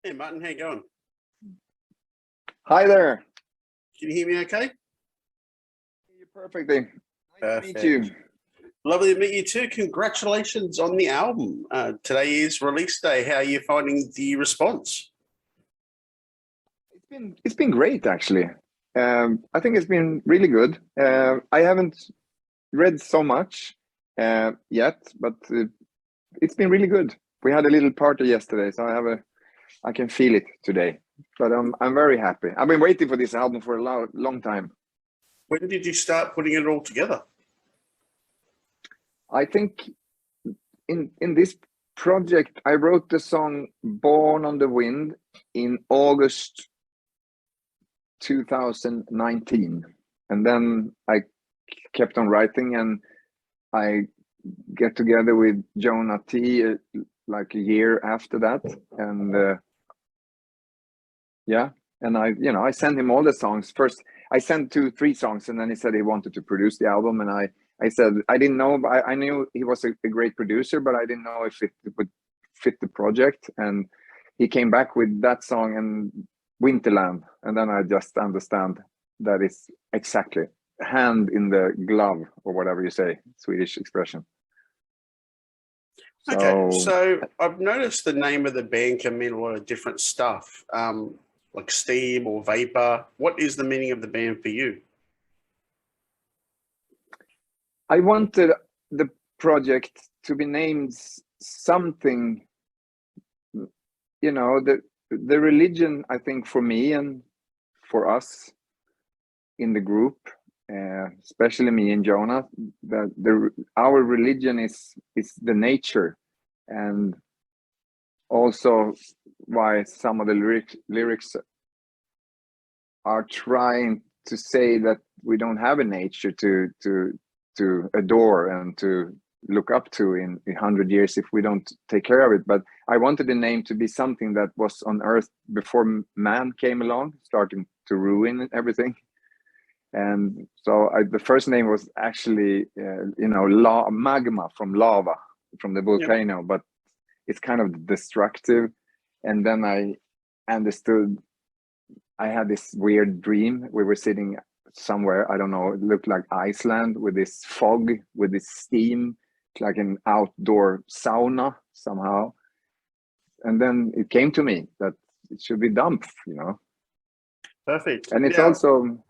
Hey Martin, how you going? Hi there. Can you hear me okay? You perfectly. Nice to meet Perfect. you. Lovely to meet you too. Congratulations on the album. Today is release day. How are you finding the response? It's been great actually. I think it's been really good. I haven't read so much yet, but it's been really good. We had a little party yesterday, so I can feel it today. But I'm very happy. I've been waiting for this album for a long time. When did you start putting it all together? I think in this project, I wrote the song "Born on the Wind" in August 2019, and then I kept on writing, and I get together with Jonah T like a year after that, and yeah, and I sent him all the songs. First I sent 2-3 songs, and then he said he wanted to produce the album, and I said I didn't know, but I knew he was a great producer, but I didn't know if it would fit the project. And he came back with that song and Winterland, and then I just understand that it's exactly hand in the glove, or whatever you say, Swedish expression. Okay, so I've noticed the name of the band can mean a lot of different stuff, like steam or vapor. What is the meaning of the band for you? I wanted the project to be named something, the religion, I think, for me and for us in the group, especially me and Jonah, that our religion is the nature, and also why some of the lyrics are trying to say that we don't have a nature to adore and to look up to in 100 years if we don't take care of it. But I wanted the name to be something that was on earth before man came along, starting to ruin everything. And so the first name was actually magma, from lava, from the volcano. Yep. But it's kind of destructive. And then I understood, I had this weird dream. We were sitting somewhere, I don't know, it looked like Iceland, with this fog, with this steam, like an outdoor sauna somehow. And then it came to me that it should be Dampf, Perfect. And it's also,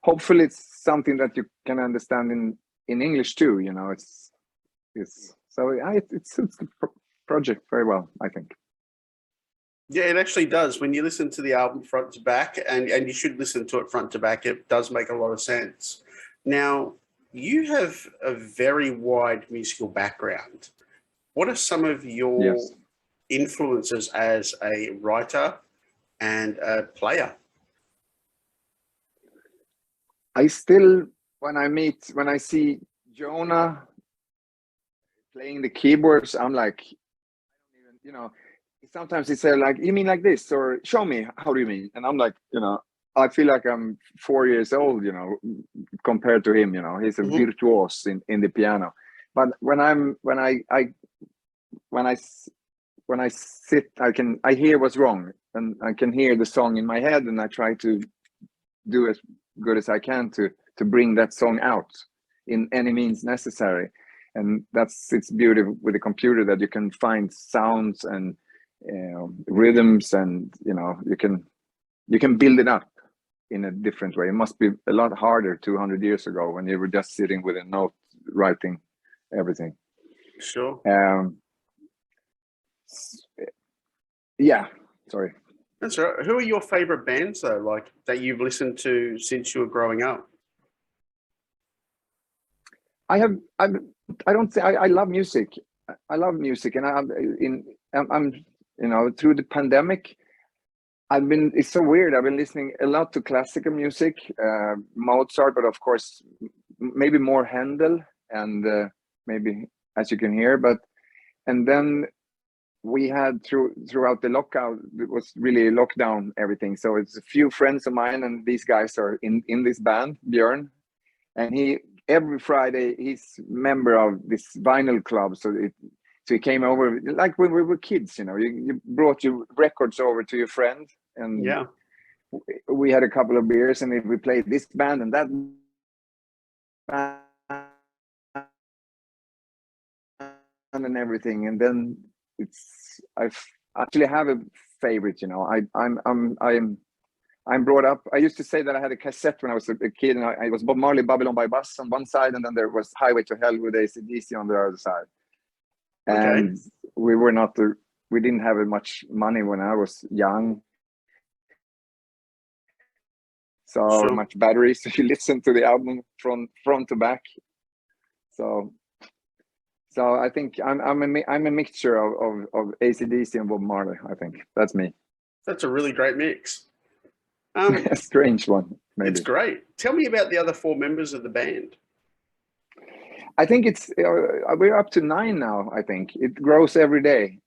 hopefully it's something that you can understand in English too, it's so it suits the project very well, I think. Yeah, it actually does. When you listen to the album front to back, and you should listen to it front to back, it does make a lot of sense. Now, you have a very wide musical background. What are some of your influences as a writer and a player? I still, when I see Jonah playing the keyboards, I'm like, I don't even, sometimes he said, like, you mean like this, or show me, how do you mean? And I'm like, I feel like I'm 4 years old, compared to him. He's a virtuoso in the piano. But when I sit, I hear what's wrong, and I can hear the song in my head, and I try to do as good as I can to bring that song out in any means necessary. And that's its beauty with the computer, that you can find sounds and rhythms, and you can build it up in a different way. It must be a lot harder 200 years ago, when you were just sitting with a note writing everything. Sure. Yeah, sorry. That's right. Who are your favorite bands though, like that you've listened to since you were growing up? I don't say I love music. I love music, and I'm through the pandemic, it's so weird. I've been listening a lot to classical music, Mozart, but of course maybe more Handel, and maybe, as you can hear. And then we had throughout the lockout, it was really lockdown everything. So it's a few friends of mine, and these guys are in this band, Björn, and every Friday he's member of this vinyl club. So So he came over like when we were kids, you know, you brought your records over to your friend, and Yeah. we had a couple of beers, and we played this band and that band and everything. And then I actually have a favorite, you know. I'm brought up. I used to say that I had a cassette when I was a kid, and I was Bob Marley, Babylon by Bus on one side, and then there was Highway to Hell with AC/DC on the other side. Okay. And we didn't have much money when I was young, so Sure. much batteries. So you listen to the album from front to back. So I think I'm a mixture of AC/DC and Bob Marley. I think that's me. That's a really great mix. A strange one, maybe. It's great. Tell me about the other 4 members of the band. I think it's we're up to 9 now. I think it grows every day.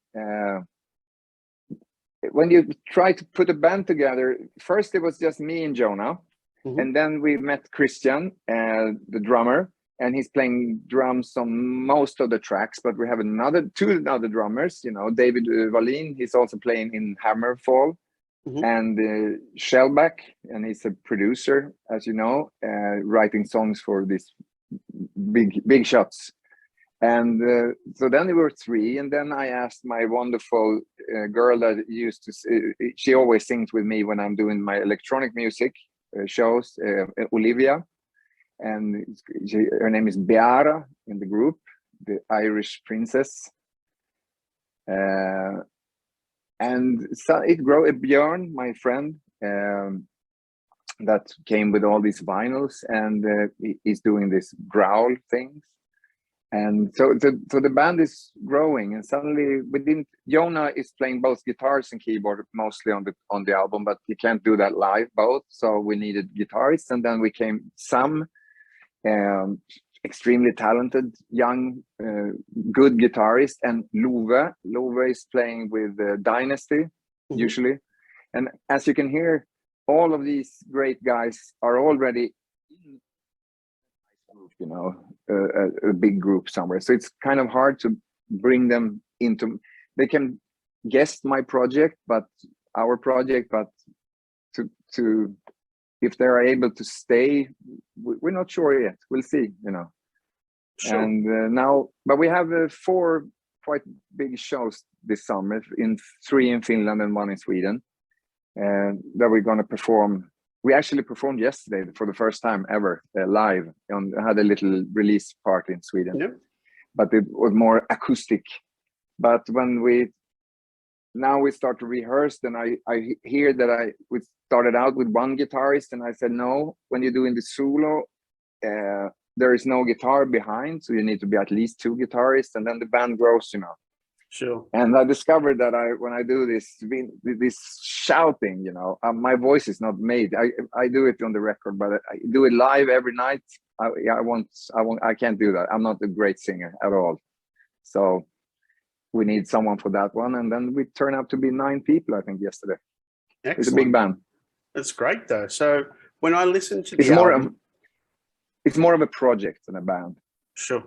When you try to put a band together, first it was just me and Jonah, and then we met Christian, the drummer, and he's playing drums on most of the tracks. But we have two other drummers. You know, David Wallin. He's also playing in Hammerfall, and Shellback, and he's a producer, as you know, writing songs for these big shots. And so then there were 3, and then I asked my wonderful girl that used to she always sings with me when I'm doing my electronic music shows, Olivia, and her name is Beara in the group, the Irish princess. And so it grew. Björn, my friend, that came with all these vinyls, and he's doing this growl things. And so the band is growing, and suddenly Jonah is playing both guitars and keyboard mostly on the album, but he can't do that live both. So we needed guitarists, and then we came some extremely talented young good guitarist, and Love is playing with Dynasty usually. And as you can hear, all of these great guys are already in group, you know, a big group somewhere. So it's kind of hard to bring them into. They can guest my project, but our project, but to if they're able to stay, we're not sure yet. We'll see, you know. Sure. And now, but we have 4 quite big shows this summer, 3 in Finland and 1 in Sweden, and that we're going to perform. We actually performed yesterday for the first time ever live. Had a little release party in Sweden, but it was more acoustic. But when we start to rehearse, then I hear that we started out with 1 guitarist, and I said, no, when you're doing the solo, there is no guitar behind, so you need to be at least 2 guitarists, and then the band grows, you know. Sure. And I discovered that when I do this shouting, you know, my voice is not made. I do it on the record, but I do it live every night. I can't do that. I'm not a great singer at all. So we need someone for that one. And then we turn out to be 9 people, I think, yesterday. Excellent. It's a big band. That's great, though. So when I listen to the album, it's more of a project than a band. Sure.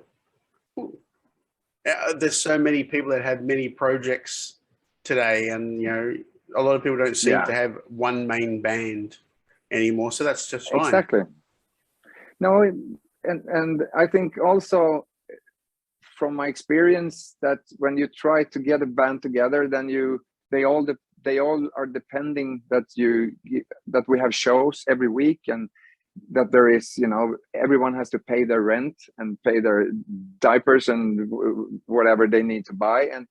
There's so many people that have many projects today, and you know, a lot of people don't seem to have one main band anymore. So that's just fine. Exactly. No, and I think also from my experience that when you try to get a band together, then they all are depending that we have shows every week, and that there is, you know, everyone has to pay their rent and pay their diapers and whatever they need to buy, and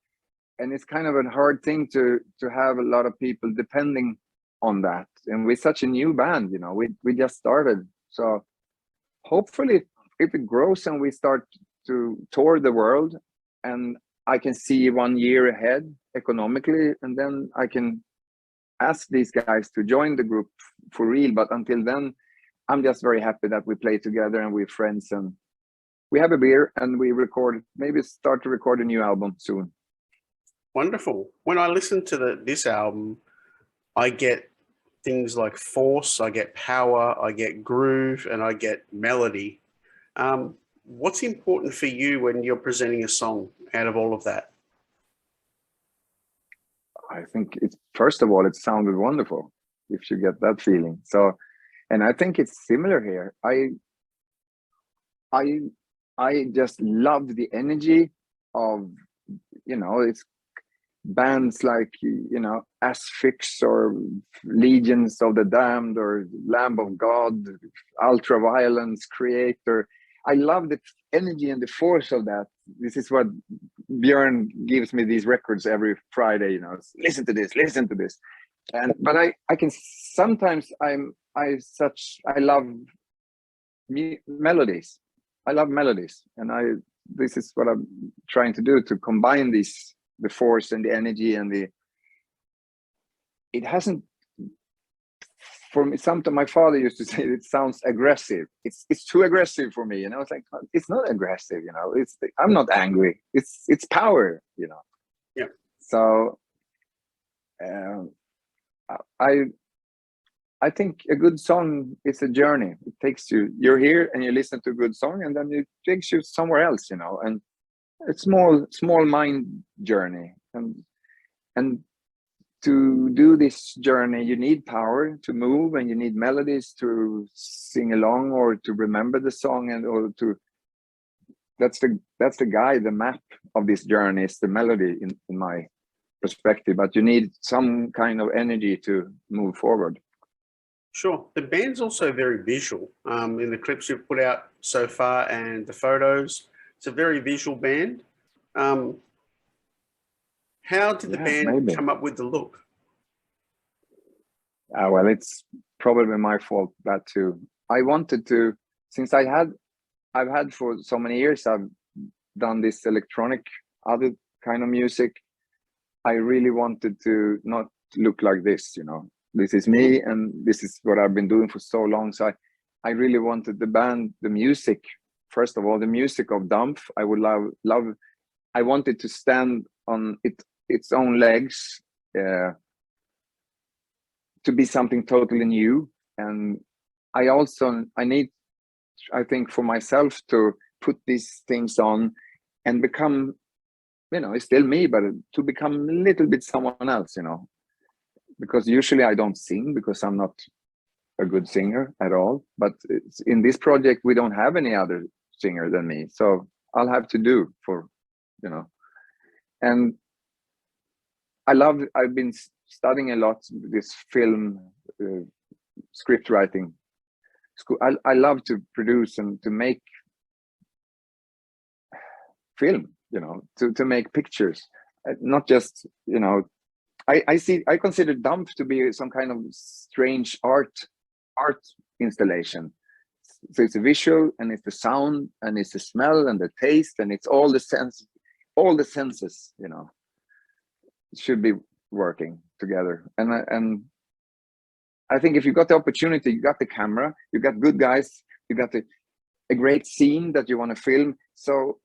it's kind of a hard thing to have a lot of people depending on that. And we're such a new band, you know, we just started. So hopefully if it grows and we start to tour the world, and I can see 1 year ahead economically, and then I can ask these guys to join the group for real. But until then, I'm just very happy that we play together and we're friends, and we have a beer and we maybe start to record a new album soon. Wonderful. When I listen to this album, I get things like force, I get power, I get groove, and I get melody. what's important for you when you're presenting a song out of all of that? I think it's, first of all, it sounded wonderful, if you get that feeling. So, and I think it's similar here. I just love the energy of, you know, it's bands like, you know, Asphyx or Legions of the Damned or Lamb of God, Ultraviolence, Creator. I love the energy and the force of that. This is what Björn gives me these records every Friday, you know, listen to this, listen to this. And but I can sometimes I love melodies. I love melodies, and this is what I'm trying to do, to combine these, the force and the energy and the, it hasn't, for me, sometimes my father used to say it sounds aggressive. It's too aggressive for me, and I was like, it's not aggressive, you know. I'm not angry. It's power, you know. Yeah. So I think a good song is a journey. It takes you. You're here and you listen to a good song, and then it takes you somewhere else, you know. And a small mind journey, and to do this journey, you need power to move, and you need melodies to sing along or to remember the song, and or to. That's the guide, the map of this journey is the melody in my perspective. But you need some kind of energy to move forward. Sure. The band's also very visual. In the clips you've put out so far and the photos, it's a very visual band. How did the band come up with the look? Well, it's probably my fault, that too. I wanted to, since I've had for so many years, I've done this electronic, other kind of music. I really wanted to not look like this, you know. This is me, and this is what I've been doing for so long. So I really wanted the band, the music, first of all, the music of Dampf. I would love. I wanted to stand on its own legs, to be something totally new. And I need, I think, for myself to put these things on and become, you know, it's still me, but to become a little bit someone else, you know. Because usually I don't sing, because I'm not a good singer at all. But in this project, we don't have any other singer than me. So I'll have to do for, you know. And I've been studying a lot this film script writing school. I love to produce and to make film, you know, to make pictures, not just, you know. I consider Dampf to be some kind of strange art installation. So it's a visual, and it's the sound, and it's the smell, and the taste, and it's all the senses, you know, should be working together. And I think if you got the opportunity, you got the camera, you got good guys, you got a great scene that you want to film. So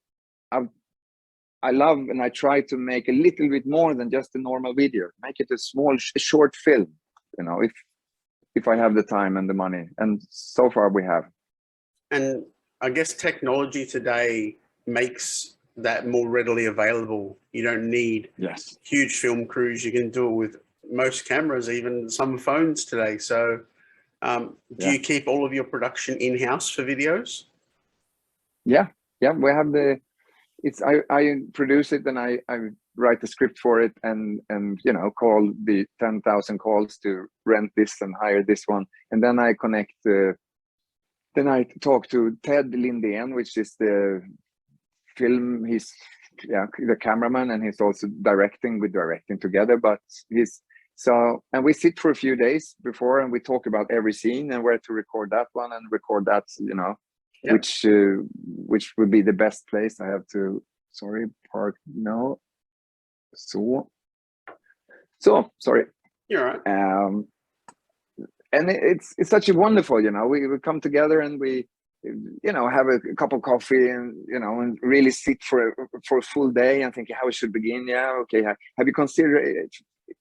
I love, and I try to make a little bit more than just a normal video. Make it a short film, you know, if I have the time and the money. And so far we have. And I guess technology today makes that more readily available. You don't need huge film crews. You can do it with most cameras, even some phones today. So do you keep all of your production in-house for videos? Yeah, we have I produce it, and I write the script for it, and you know, call the 10,000 calls to rent this and hire this one, and then I connect. Then I talk to Ted Lindén, which is the film. He's the cameraman, and he's also directing. We're directing together, but and we sit for a few days before, and we talk about every scene and where to record that one and record that, you know. Which would be the best place. I have to, sorry, park now. So sorry. You're right. And it's such a wonderful, you know, we come together and we, you know, have a cup of coffee, and, you know, and really sit for a full day and think how we should begin. Okay, have you considered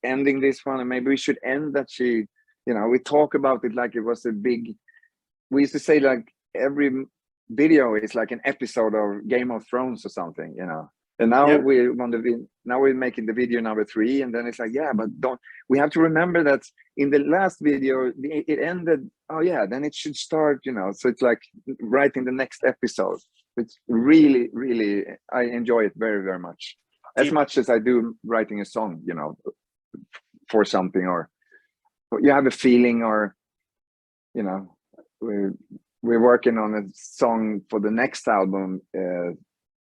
ending this one, and maybe we should end that? You know, we talk about it like it was a big, we used to say, like, every video is like an episode of Game of Thrones or something, you know. And now we want to now we're making the video number 3, and then it's like, yeah, but we have to remember that in the last video it ended. Oh yeah, then it should start, you know. So it's like writing the next episode. It's really, really, I enjoy it very, very much, as much as I do writing a song, you know, for something, or you have a feeling, or, you know, we're working on a song for the next album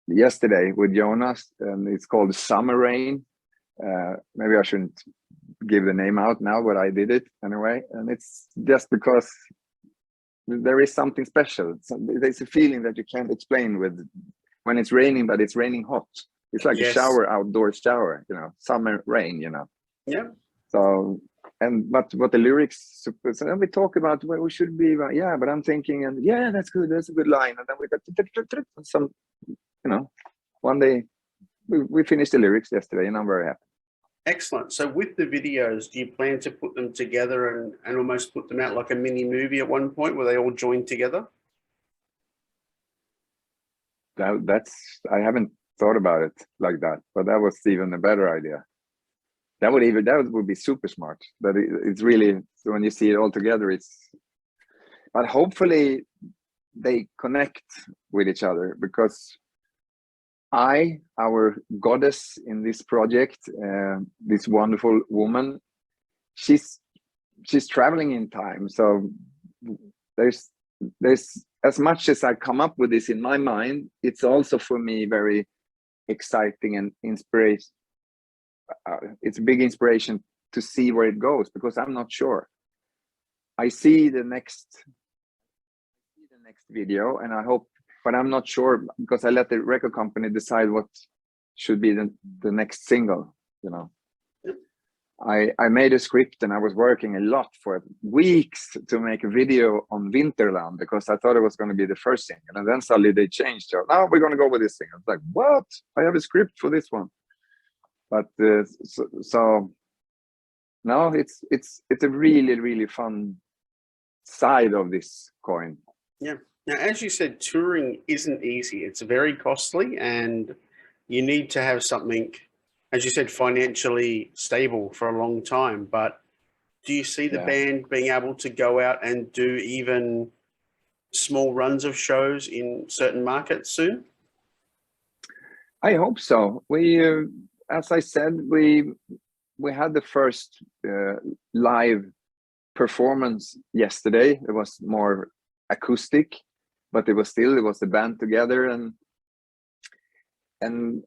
yesterday with Jonas, and it's called Summer Rain. Maybe I shouldn't give the name out now, but I did it anyway. And it's just because there is something special. There's a feeling that you can't explain with when it's raining, but it's raining hot. It's like a shower, outdoor shower, you know, summer rain, you know. Yeah. So, but what the lyrics, so we talk about where we should be, yeah, but I'm thinking, and yeah, that's good, that's a good line. And then we got some, you know, one day we finished the lyrics yesterday, and I'm very happy. Excellent. So with the videos, do you plan to put them together and almost put them out like a mini movie at one point where they all join together? I haven't thought about it like that, but that was even a better idea. That would be super smart. But it's really, so when you see it all together, but hopefully they connect with each other, because our goddess in this project, this wonderful woman, she's traveling in time. So there's as much as I come up with this in my mind, it's also for me very exciting and inspiration. It's a big inspiration to see where it goes, because I'm not sure. I see the next video, and I hope, but I'm not sure, because I let the record company decide what should be the next single, you know. I made a script, and I was working a lot for weeks to make a video on Winterland, because I thought it was going to be the first single, and then suddenly they changed. So now we're going to go with this thing. I was like, what? I have a script for this one. But so now it's a really, really fun side of this coin. Yeah. Now, as you said, touring isn't easy. It's very costly, and you need to have something, as you said, financially stable for a long time. But do you see the band being able to go out and do even small runs of shows in certain markets soon? I hope so. As I said, we had the first live performance yesterday. It was more acoustic, but it was the band together, and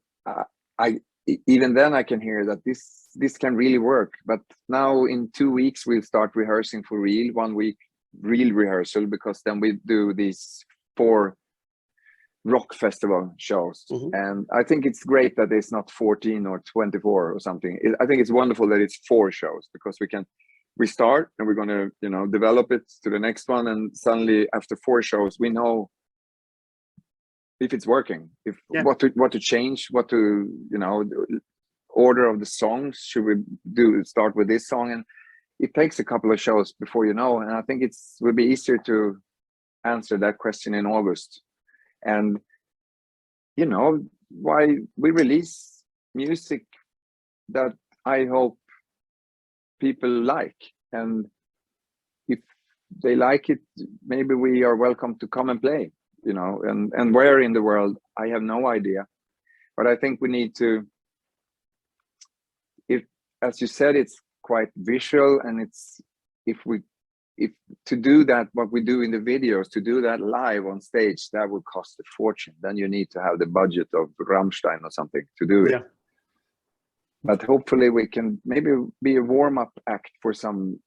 I even then I can hear that this can really work. But now in 2 weeks we'll start rehearsing for real. 1 week real rehearsal, because then we do these 4 rock festival shows. And I think it's great that it's not 14 or 24 or something. I think it's wonderful that it's 4 shows, because we start and we're going to, you know, develop it to the next one, and suddenly after 4 shows we know if it's working, what to change, what to, you know, order of the songs. Should we start with this song? And it takes a couple of shows before you know, and I think will be easier to answer that question in August. And, you know, why we release music that I hope people like. And if they like it, maybe we are welcome to come and play, you know, and where in the world, I have no idea. But I think we need to, as you said, it's quite visual, and if to do that, what we do in the videos, to do that live on stage, that would cost a fortune. Then you need to have the budget of Rammstein or something to do it. But hopefully we can maybe be a warm-up act for some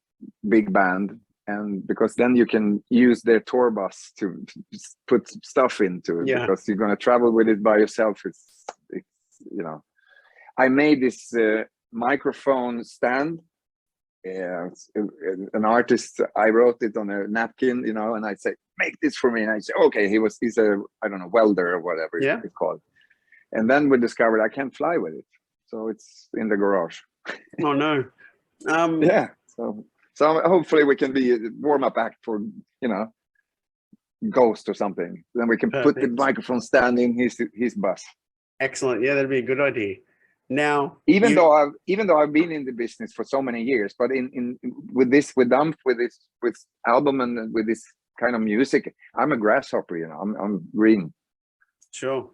big band, and because then you can use their tour bus to put stuff into it, because you're going to travel with it by yourself. It's you know, I made this microphone stand. An artist, I wrote it on a napkin, you know, and I say, make this for me. And I say, okay, he's a, I don't know, welder or whatever it's called. And then we discovered I can't fly with it. So it's in the garage. Oh, no. Yeah. So hopefully we can be a warm-up act for, you know, ghost or something. Then we can put the Perfect. microphone stand in his bus. Excellent. Yeah, that'd be a good idea. Now, Even though I've been in the business for so many years, but with Dampf, with album and with this kind of music, I'm a grasshopper, you know. I'm green. sure.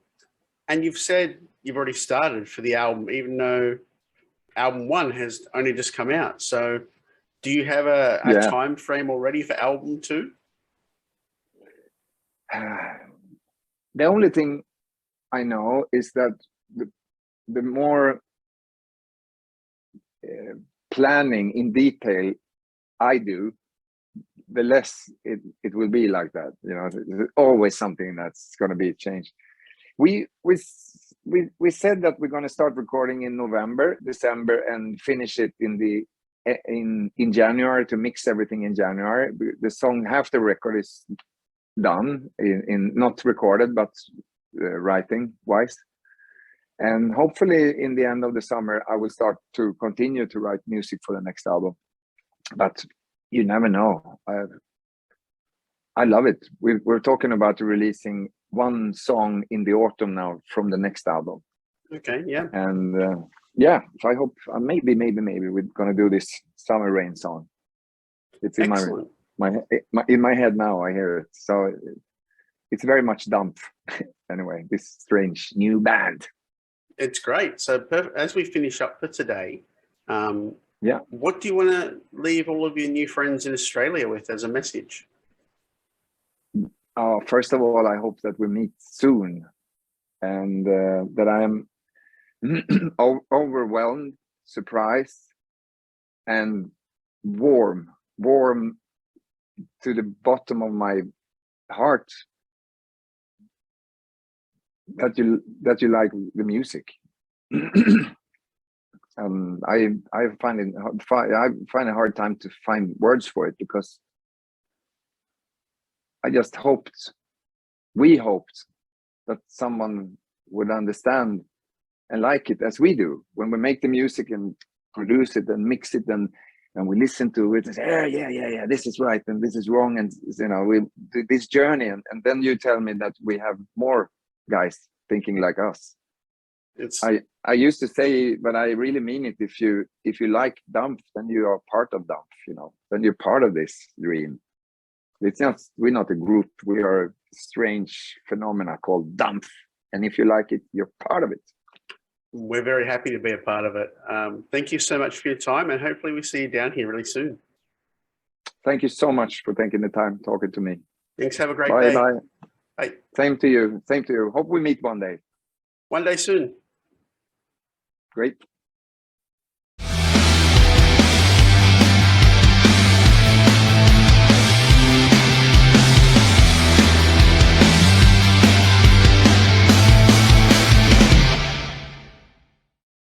And you've said you've already started for the album, even though album 1 has only just come out. So do you have a Yeah. time frame already for album 2? The only thing I know is that the more planning in detail I do, the less it will be like that. You know, there's always something that's going to be changed. We said that we're going to start recording in November, December, and finish it in January, to mix everything in January. The song, half the record is done, in not recorded, but writing wise. And hopefully in the end of the summer, I will start to continue to write music for the next album. But you never know. I love it. We're talking about releasing one song in the autumn now from the next album. Okay, yeah. And yeah, so I hope maybe we're gonna do this Summer Rain song. It's in in my head now. I hear it, so it's very much Dampf. Anyway, this strange new band. It's great. So as we finish up for today, yeah, what do you want to leave all of your new friends in Australia with as a message? First of all, I hope that we meet soon, and that I am overwhelmed, surprised, and warm to the bottom of my heart that you like the music. I find a hard time to find words for it, because I just we hoped that someone would understand and like it as we do when we make the music and produce it and mix it, and we listen to it and say, yeah, this is right and this is wrong, and you know, we do this journey, and then you tell me that we have more guys thinking like us. I used to say, but I really mean it, if you like Dampf, then you are part of Dampf, you know, then you're part of this dream. We're not a group, we are a strange phenomena called Dampf, and if you like it, you're part of it. We're very happy to be a part of it. Thank you so much for your time, and hopefully we see you down here really soon. Thank you so much for taking the time talking to me. Thanks. Have a great day. Bye. Same to you. Hope we meet one day. One day soon. Great.